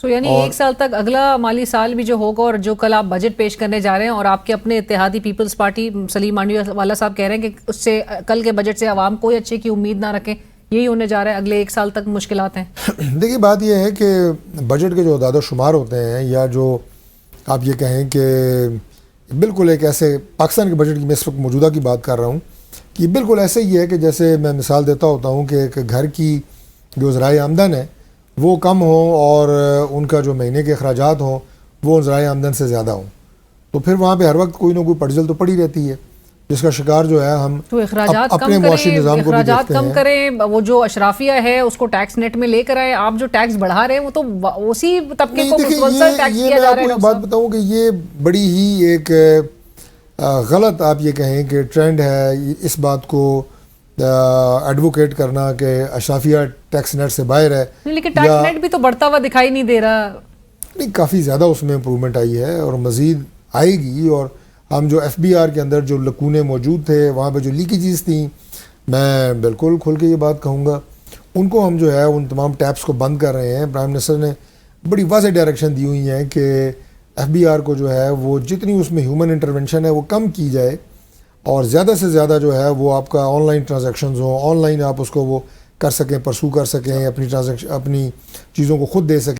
تو یعنی ایک سال تک اگلا مالی سال بھی جو ہوگا اور جو کل آپ بجٹ پیش کرنے جا رہے ہیں اور آپ کے اپنے اتحادی پیپلز پارٹی سلیم مانڈی والا صاحب کہہ رہے ہیں کہ اس سے کل کے بجٹ سے عوام کوئی اچھے کی امید نہ رکھیں، یہی ہونے جا رہا ہے اگلے ایک سال تک مشکلات ہیں؟ دیکھیے بات یہ ہے کہ بجٹ کے جو اعداد و شمار ہوتے ہیں یا جو آپ یہ کہیں کہ بالکل ایک ایسے پاکستان کے بجٹ کی میں اس وقت موجودہ کی بات کر رہا ہوں کہ بالکل ایسے ہی ہے کہ جیسے میں مثال دیتا ہوتا ہوں کہ ایک گھر کی جو ذرائع آمدن ہے وہ کم ہوں اور ان کا جو مہینے کے اخراجات ہوں وہ ذرائع آمدن سے زیادہ ہوں، تو پھر وہاں پہ ہر وقت کوئی نہ کوئی پڑجل تو پڑی رہتی ہے، جس کا شکار جو ہے ہم تو اخراجات اپنے معاشی نظام کو بھی دیکھتے ہیں۔ اخراجات کم کریں، وہ جو اشرافیہ ہے اس کو ٹیکس نیٹ میں لے کر آئے، آپ جو ٹیکس بڑھا رہے ہیں وہ تو اسی طبقے کو مسلسل ٹیکس کیا جا رہا ہے۔ میں آپ کو بات بتاؤں کہ یہ بڑی ہی ایک غلط آپ یہ کہیں کہ ٹرینڈ ہے اس بات کو ایڈوکیٹ کرنا کہ اشرافیہ ٹیکس نیٹ سے باہر ہے، لیکن ٹیکس نیٹ بھی تو بڑھتا ہوا دکھائی نہیں دے رہا۔ نہیں، کافی زیادہ اس میں امپرومنٹ آئی ہے اور مزید آئے گی، اور ہم جو ایف بی آر کے اندر جو لکونے موجود تھے وہاں پہ جو لیکیجز تھیں، میں بالکل کھل کے یہ بات کہوں گا ان کو ہم جو ہے ان تمام ٹیپس کو بند کر رہے ہیں۔ پرائم منسٹر نے بڑی واضح ڈائریکشن دی ہوئی ہیں کہ ایف بی آر کو جو ہے وہ جتنی اس میں ہیومن انٹرونشن ہے وہ کم کی جائے اور زیادہ سے زیادہ جو ہے وہ آپ کا آن لائن ٹرانزیکشنز ہوں، آن لائن آپ اس کو وہ کر سکیں، پرسو کر سکیں، اپنی چیزوں کو خود دے سکیں۔